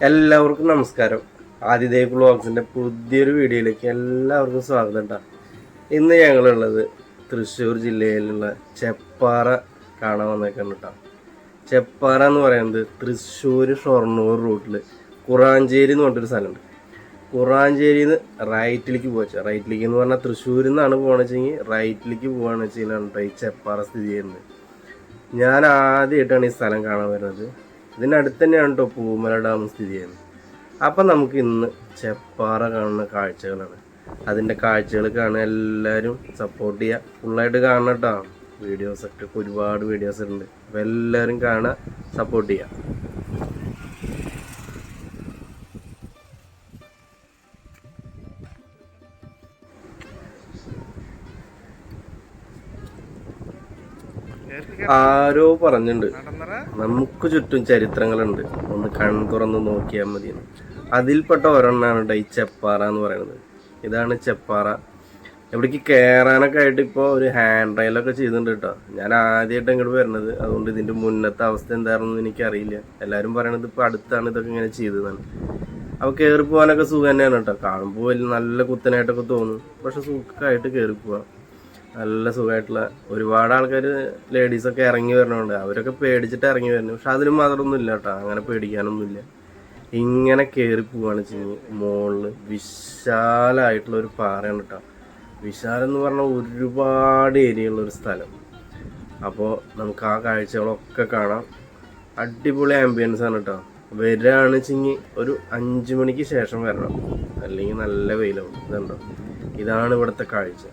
എല്ലാവർക്കും നമസ്കാരം. ആദിദേവ് വ്ളോഗ്സിൻ്റെ പുതിയൊരു വീഡിയോയിലേക്ക് എല്ലാവർക്കും സ്വാഗതം കേട്ടോ. ഇന്ന് ഞങ്ങളുള്ളത് തൃശ്ശൂർ ജില്ലയിലുള്ള ചെപ്പാറ കാണാൻ വന്നേക്കാണ് കേട്ടോ. ചെപ്പാറ എന്ന് പറയുന്നത് തൃശ്ശൂർ ഷൊർണൂർ റൂട്ടിൽ കുറാഞ്ചേരി എന്ന് പറഞ്ഞൊരു സ്ഥലമുണ്ട്. കുറാഞ്ചേരിയിൽ നിന്ന് റൈറ്റിലേക്ക് പോകാം. റൈറ്റിലേക്ക് എന്ന് പറഞ്ഞാൽ തൃശ്ശൂരിൽ നിന്നാണ് പോകണമെന്ന് വെച്ചെങ്കിൽ റൈറ്റിലേക്ക് പോകാന്ന് വെച്ച് കഴിഞ്ഞാൽ ഈ ചെപ്പാറ സ്ഥിതി ചെയ്യുന്നത്. ഞാൻ ആദ്യമായിട്ടാണ് ഈ സ്ഥലം കാണാൻ വരുന്നത്. ഇതിനടുത്ത് തന്നെയാണ് കേട്ടോ പൂമല ഡാം സ്ഥിതി ചെയ്യുന്നത്. അപ്പം നമുക്ക് ഇന്ന് ചെപ്പാറ കാണുന്ന കാഴ്ചകളാണ്. അതിൻ്റെ കാഴ്ചകൾ കാണാൻ എല്ലാവരും സപ്പോർട്ട് ചെയ്യുക. ഫുള്ളായിട്ട് കാണണം കേട്ടോ. വീഡിയോസൊക്കെ ഒരുപാട് വീഡിയോസ് ഉണ്ട്. അപ്പോൾ എല്ലാവരും കാണുക, സപ്പോർട്ട് ചെയ്യുക. ആരോ പറഞ്ഞിട്ടുണ്ട് നമുക്ക് ചുറ്റും ചരിത്രങ്ങളുണ്ട്, ഒന്ന് കൺ തുറന്ന് നോക്കിയാൽ മതി. അതിൽപ്പെട്ട ഒരെണ്ണമാണ് ഈ ചെപ്പാറ എന്ന് പറയുന്നത്. ഇതാണ് ചെപ്പാറ. ഇവിടേക്ക് കയറാനൊക്കെ ആയിട്ട് ഇപ്പോൾ ഒരു ഹാൻഡ് റെയിലൊക്കെ ചെയ്തിട്ടുണ്ട് കേട്ടോ. ഞാൻ ആദ്യമായിട്ട് ഇങ്ങോട്ട് വരുന്നത്, അതുകൊണ്ട് ഇതിൻ്റെ മുന്നത്തെ അവസ്ഥ എന്താണെന്ന് എനിക്കറിയില്ല. എല്ലാവരും പറയണത് ഇപ്പോൾ അടുത്താണ് ഇതൊക്കെ ഇങ്ങനെ ചെയ്തതാണ്. അപ്പോൾ കയറി പോകാനൊക്കെ സുഖം തന്നെയാണ് കേട്ടോ. കാണുമ്പോൾ നല്ല കുത്തനായിട്ടൊക്കെ തോന്നും, പക്ഷെ സുഖമായിട്ട് കയറി പോവാം. നല്ല സുഖമായിട്ടുള്ള ഒരുപാട് ആൾക്കാർ ലേഡീസൊക്കെ ഇറങ്ങി വരണുണ്ട്. അവരൊക്കെ പേടിച്ചിട്ട് ഇറങ്ങി വരുന്നു. പക്ഷെ അതിനും മാത്രമൊന്നും ഇല്ല കേട്ടോ, അങ്ങനെ പേടിക്കാനൊന്നുമില്ല. ഇങ്ങനെ കയറി പോവുകയാണ് വെച്ചെങ്കിൽ മുകളിൽ വിശാലമായിട്ടുള്ള ഒരു പാറയാണ് കേട്ടോ. വിശാലം എന്ന് പറഞ്ഞാൽ ഒരുപാട് ഏരിയ ഉള്ളൊരു സ്ഥലം. അപ്പോൾ നമുക്ക് ആ കാഴ്ചകളൊക്കെ കാണാം. അടിപൊളി ആംബിയൻസ് ആണ് കേട്ടോ. വരികയാണെന്ന് വെച്ചെങ്കിൽ ഒരു 5 മണിക്ക് ശേഷം വരണം, അല്ലെങ്കിൽ നല്ല വെയിലാവും. ഇതുണ്ടോ, ഇതാണ് ഇവിടുത്തെ കാഴ്ച.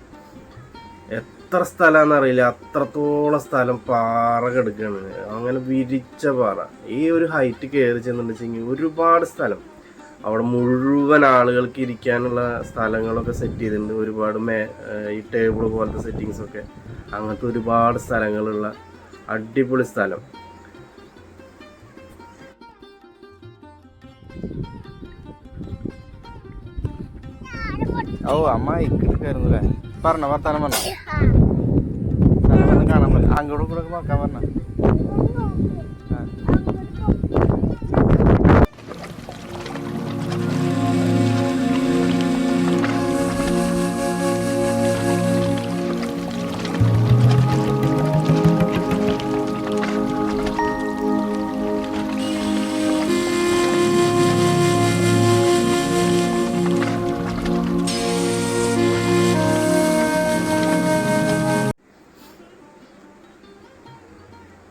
എത്ര സ്ഥലമാണെന്നറിയില്ല, അത്രത്തോളം സ്ഥലം പാറ കിടക്കുകയാണ്. അങ്ങനെ വിരിച്ച പാറ. ഈ ഒരു ഹൈറ്റ് കയറി ചെന്നുണ്ടെങ്കിൽ ഒരുപാട് സ്ഥലം. അവിടെ മുഴുവൻ ആളുകൾക്ക് ഇരിക്കാനുള്ള സ്ഥലങ്ങളൊക്കെ സെറ്റ് ചെയ്തിട്ടുണ്ട്. ഒരുപാട് ഈ ടേബിൾ പോലത്തെ സെറ്റിങ്സൊക്കെ, അങ്ങനത്തെ ഒരുപാട് സ്ഥലങ്ങളുള്ള അടിപൊളി സ്ഥലം. ഓ അമ്മ ഇക്കിടക്കായിരുന്നല്ലേ പറഞ്ഞ വർത്താനം പറഞ്ഞ കാണാൻ പറ്റും. അങ്ങോട്ടും കൂടെ നോക്കാൻ പറഞ്ഞ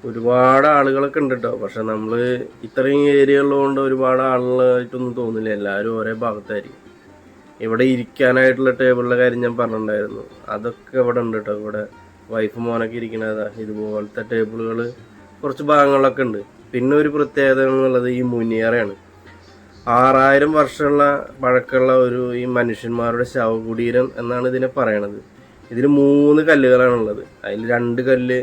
ഒരുപാട് ആളുകളൊക്കെ ഉണ്ട് കേട്ടോ. പക്ഷെ നമ്മൾ ഇത്രയും ഏരിയ ഉള്ളതുകൊണ്ട് ഒരുപാട് ആളുകളായിട്ടൊന്നും തോന്നില്ല. എല്ലാവരും ഒരേ ഭാഗത്തായിരിക്കും. ഇവിടെ ഇരിക്കാനായിട്ടുള്ള ടേബിളിൻ്റെ കാര്യം ഞാൻ പറഞ്ഞിട്ടുണ്ടായിരുന്നു. അതൊക്കെ ഇവിടെ ഉണ്ട് കേട്ടോ. ഇവിടെ വൈഫ് മോനൊക്കെ ഇരിക്കണതാ. ഇതുപോലത്തെ ടേബിളുകൾ കുറച്ച് ഭാഗങ്ങളൊക്കെ ഉണ്ട്. പിന്നെ ഒരു പ്രത്യേകത എന്നുള്ളത് ഈ മുനിയറയാണ്. 6000 വർഷമുള്ള പഴക്കമുള്ള ഈ മനുഷ്യന്മാരുടെ ശവകുടീരം എന്നാണ് ഇതിനെ പറയണത്. ഇതിൽ 3 കല്ലുകളാണുള്ളത്. അതിൽ 2 കല്ല്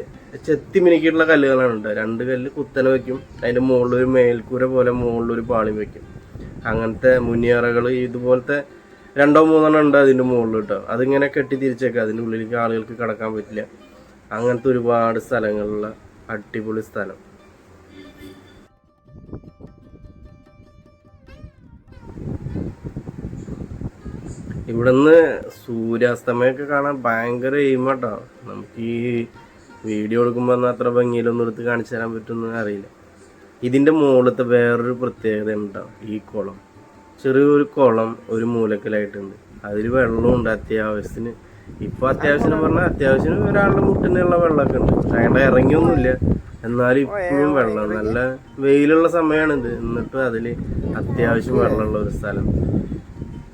ചെത്തി മിനുക്കിയിട്ടുള്ള കല്ലുകളാണ് ഉണ്ട്. 2 കല്ല് കുത്തനെ വയ്ക്കും. അതിൻ്റെ മുകളിലൊരു മേൽക്കൂര പോലെ മുകളിലൊരു പാളി വയ്ക്കും. അങ്ങനത്തെ മുനിയറകൾ ഇതുപോലത്തെ 2-3 ഉണ്ട് അതിൻ്റെ മുകളിൽ കേട്ടോ. അതിങ്ങനെ കെട്ടി തിരിച്ചേക്കാം. അതിൻ്റെ ഉള്ളിലേക്ക് ആളുകൾക്ക് കടക്കാൻ പറ്റില്ല. അങ്ങനത്തെ ഒരുപാട് സ്ഥലങ്ങളുള്ള അടിപൊളി സ്ഥലം. ഇവിടുന്ന് സൂര്യാസ്തമയമൊക്കെ കാണാൻ ഭയങ്കര എയിമാട്ടോ. നമുക്ക് ഈ വീഡിയോ എടുക്കുമ്പോൾ ഒന്നും അത്ര ഭംഗിയിലൊന്നും എടുത്ത് കാണിച്ചു തരാൻ പറ്റുമെന്ന് അറിയില്ല. ഇതിൻ്റെ മുകളിലത്തെ വേറൊരു പ്രത്യേകത ഉണ്ടാവും. ഈ കുളം, ചെറിയൊരു കുളം ഒരു മൂലക്കലായിട്ടുണ്ട്. അതിൽ വെള്ളമുണ്ട് അത്യാവശ്യത്തിന്. ഇപ്പോൾ അത്യാവശ്യം പറഞ്ഞാൽ അത്യാവശ്യം ഒരാളുടെ മുട്ടിനുള്ള വെള്ളമൊക്കെ ഉണ്ട്. പക്ഷെ അതിൻ്റെ ഇറങ്ങിയൊന്നുമില്ല. എന്നാലും ഇപ്പോഴും വെള്ളം, നല്ല വെയിലുള്ള സമയമാണിത്. എന്നിട്ടും അതിൽ അത്യാവശ്യം വെള്ളമുള്ള ഒരു സ്ഥലം.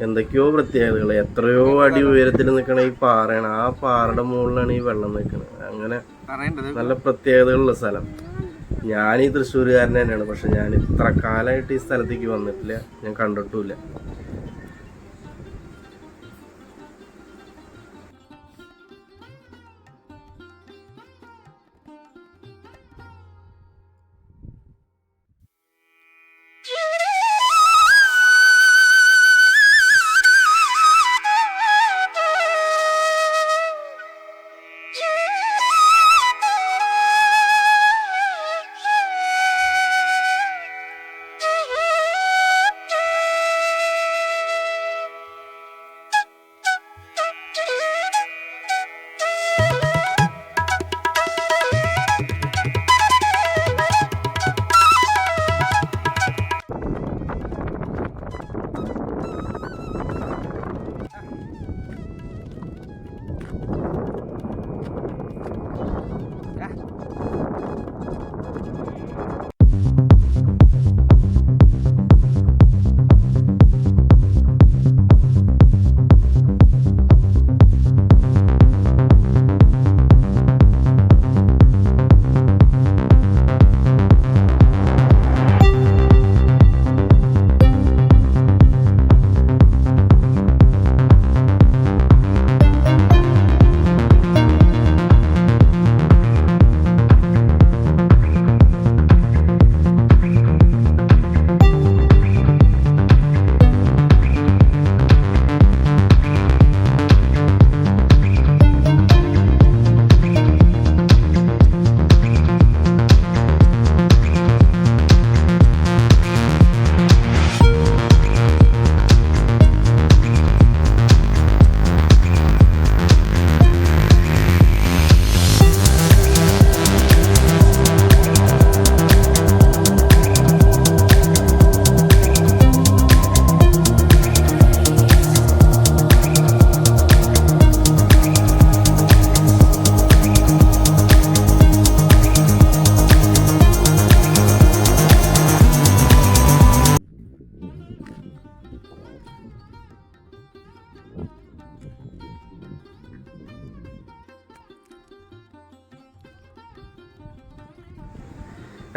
എന്തൊക്കെയോ പ്രത്യേകതകൾ. എത്രയോ അടി ഉയരത്തിൽ നിൽക്കണ ഈ പാറയാണ്. ആ പാറയുടെ മുകളിലാണ് ഈ വെള്ളം നിൽക്കുന്നത്. അങ്ങനെ നല്ല പ്രത്യേകതകളുള്ള സ്ഥലം. ഞാൻ ഈ തൃശ്ശൂരുകാരൻ തന്നെയാണ്. പക്ഷെ ഞാൻ ഇത്ര കാലമായിട്ട് ഈ സ്ഥലത്തേക്ക് വന്നിട്ടില്ല, ഞാൻ കണ്ടിട്ടുമില്ല.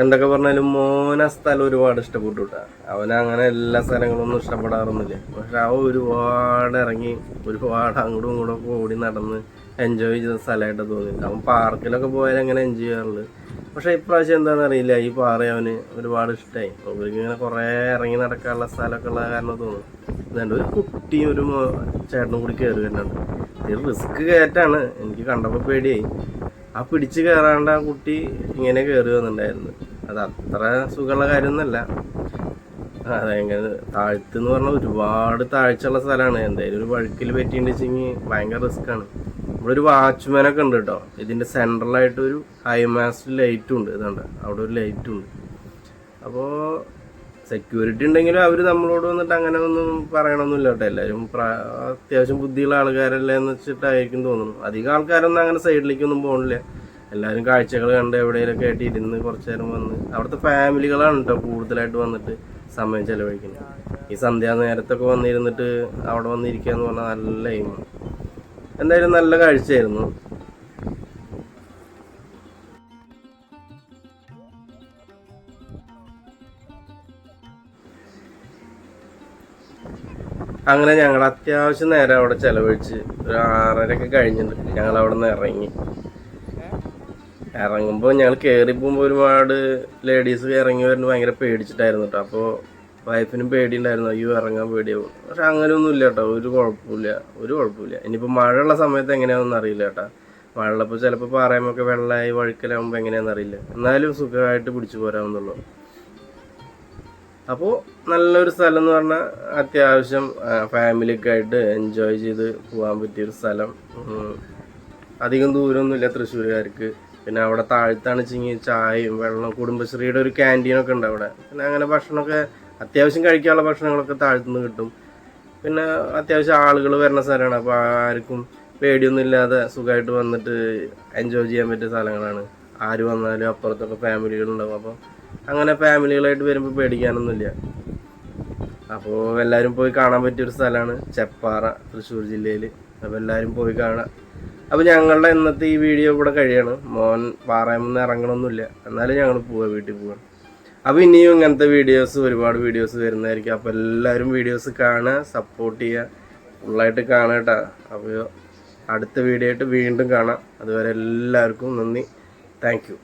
എന്തൊക്കെ പറഞ്ഞാലും മോന സ്ഥലം ഒരുപാട് ഇഷ്ടപ്പെട്ടു കേട്ടാ. അവനങ്ങനെ എല്ലാ സ്ഥലങ്ങളൊന്നും ഇഷ്ടപ്പെടാറൊന്നുമില്ല. പക്ഷെ അവൻ ഒരുപാട് ഇറങ്ങി ഒരുപാട് അങ്ങോട്ടും ഇങ്ങോട്ടും ഓടി നടന്ന് എൻജോയ് ചെയ്ത സ്ഥലമായിട്ട് തോന്നി. അവൻ പാർക്കിലൊക്കെ പോയാൽ എങ്ങനെ എൻജോയ് ചെയ്യാറുള്ളത്. പക്ഷെ ഇപ്രാവശ്യം എന്താണെന്ന് അറിയില്ല, ഈ പാറ അവന് ഒരുപാട് ഇഷ്ടമായി. അവർക്ക് ഇങ്ങനെ കുറേ ഇറങ്ങി നടക്കാനുള്ള സ്ഥലമൊക്കെ ഉള്ള കാരണം തോന്നുന്നു. അതുകൊണ്ട് ഒരു കുട്ടിയും ഒരു ചേട്ടനും കൂടി കയറി വരുന്നുണ്ട്. ഇത് റിസ്ക് കയറ്റാണ്. എനിക്ക് കണ്ടപ്പോൾ പേടിയായി. ആ പിടിച്ച് കയറാണ്ട് ആ കുട്ടി ഇങ്ങനെ കയറി വന്നിട്ടുണ്ടായിരുന്നു. അത് അത്ര സുഖമുള്ള കാര്യമൊന്നുമല്ല. അതെങ്ങനെ താഴ്ത്തെന്ന് പറഞ്ഞാൽ ഒരുപാട് താഴ്ചയുള്ള സ്ഥലമാണ്. എന്തായാലും ഒരു വഴുക്കിൽ പറ്റിയിട്ടുണ്ടെങ്കിൽ ഭയങ്കര റിസ്ക്കാണ്. ഇവിടെ ഒരു വാച്ച്മാനൊക്കെ ഉണ്ട് കേട്ടോ. ഇതിൻ്റെ സെൻട്രലായിട്ട് ഒരു ഹൈമാസ്റ്റ് ലൈറ്റും ഉണ്ട്. ഇതുണ്ട്, അവിടെ ഒരു ലൈറ്റും ഉണ്ട്. അപ്പോൾ സെക്യൂരിറ്റി ഉണ്ടെങ്കിലും അവർ നമ്മളോട് വന്നിട്ട് അങ്ങനെ ഒന്നും പറയണമെന്നില്ല കേട്ടോ. എല്ലാവരും അത്യാവശ്യം ബുദ്ധിയുള്ള ആൾക്കാരല്ലേ എന്ന് വെച്ചിട്ടായിരിക്കും തോന്നുന്നു. അധികം ആൾക്കാരൊന്നും അങ്ങനെ സൈഡിലേക്കൊന്നും പോകണില്ല. എല്ലാവരും കാഴ്ചകൾ കണ്ട് എവിടെയെങ്കിലൊക്കെ ആയിട്ട് ഇരുന്ന് കുറച്ച് നേരം വന്ന്. അവിടുത്തെ ഫാമിലികളാണ് കേട്ടോ കൂടുതലായിട്ട് വന്നിട്ട് സമയം ചെലവഴിക്കുന്നത്. ഈ സന്ധ്യാ നേരത്തൊക്കെ വന്നിരുന്നിട്ട് അവിടെ വന്നിരിക്കുക എന്ന് പറഞ്ഞാൽ നല്ല എയിമാണ്. എന്തായാലും നല്ല കാഴ്ചയായിരുന്നു. അങ്ങനെ ഞങ്ങൾ അത്യാവശ്യം നേരം അവിടെ ചെലവഴിച്ച് ഒരു 6:30 കഴിഞ്ഞിട്ടുണ്ട്. ഞങ്ങൾ അവിടെ നിന്ന് ഇറങ്ങുമ്പോൾ ഞങ്ങൾ കയറി പോകുമ്പോൾ ഒരുപാട് ലേഡീസ് ഇറങ്ങി വരുന്നത് ഭയങ്കര പേടിച്ചിട്ടായിരുന്നു കേട്ടോ. അപ്പോൾ വൈഫിനും പേടിയുണ്ടായിരുന്നു, അയ്യോ ഇറങ്ങാൻ പേടിയാവും. പക്ഷെ അങ്ങനെയൊന്നും ഇല്ല കേട്ടോ, ഒരു കുഴപ്പമില്ല. ഇനിയിപ്പോൾ മഴയുള്ള സമയത്ത് എങ്ങനെയാണെന്ന് അറിയില്ല കേട്ടോ. മഴയുള്ളപ്പോൾ ചിലപ്പോൾ പാറയുമൊക്കെ വെള്ളമായി വഴുക്കലാകുമ്പോൾ എങ്ങനെയാണെന്ന് അറിയില്ല. എന്നാലും സുഖമായിട്ട് പിടിച്ചു പോരാമെന്നുള്ളൂ. അപ്പോൾ നല്ലൊരു സ്ഥലം എന്ന് പറഞ്ഞാൽ അത്യാവശ്യം ഫാമിലിയൊക്കെ ആയിട്ട് എൻജോയ് ചെയ്ത് പോകാൻ പറ്റിയൊരു സ്ഥലം. അധികം ദൂരമൊന്നുമില്ല തൃശ്ശൂരുകാർക്ക്. പിന്നെ അവിടെ താഴത്താണ് ചായയും വെള്ളം, കുടുംബശ്രീയുടെ ഒരു ക്യാൻറ്റീനൊക്കെ ഉണ്ട് അവിടെ. പിന്നെ അങ്ങനെ ഭക്ഷണമൊക്കെ അത്യാവശ്യം കഴിക്കാനുള്ള ഭക്ഷണങ്ങളൊക്കെ താഴത്തുനിന്ന് കിട്ടും. പിന്നെ അത്യാവശ്യം ആളുകൾ വരുന്ന സ്ഥലമാണ്. അപ്പോൾ ആർക്കും പേടിയൊന്നും ഇല്ലാതെ സുഖമായിട്ട് വന്നിട്ട് എൻജോയ് ചെയ്യാൻ പറ്റിയ സ്ഥലങ്ങളാണ്. ആര് വന്നാലും അപ്പുറത്തൊക്കെ ഫാമിലികളുണ്ടാവും. അപ്പോൾ അങ്ങനെ ഫാമിലികളായിട്ട് വരുമ്പോൾ പേടിക്കാനൊന്നുമില്ല. അപ്പോൾ എല്ലാവരും പോയി കാണാൻ പറ്റിയൊരു സ്ഥലമാണ് ചെപ്പാറ, തൃശ്ശൂർ ജില്ലയിൽ. അപ്പോൾ എല്ലാവരും പോയി കാണാം. അപ്പോൾ ഞങ്ങളുടെ ഇന്നത്തെ ഈ വീഡിയോ ഇവിടെ കഴിയാണ്. മോൻ പാറയിൽ ഇറങ്ങണമൊന്നുമില്ല, എന്നാലും ഞങ്ങൾ വീട്ടിൽ പോവാണ്. അപ്പോൾ ഇനിയും ഇങ്ങനത്തെ ഒരുപാട് വീഡിയോസ് വരുന്നതായിരിക്കും. അപ്പോൾ എല്ലാവരും വീഡിയോസ് കാണുക, സപ്പോർട്ട് ചെയ്യുക, ഫുള്ളായിട്ട് കാണുക കേട്ടോ. അപ്പോൾ അടുത്ത വീഡിയോ ആയിട്ട് വീണ്ടും കാണാം. അതുവരെ എല്ലാവർക്കും നന്ദി. Thank you.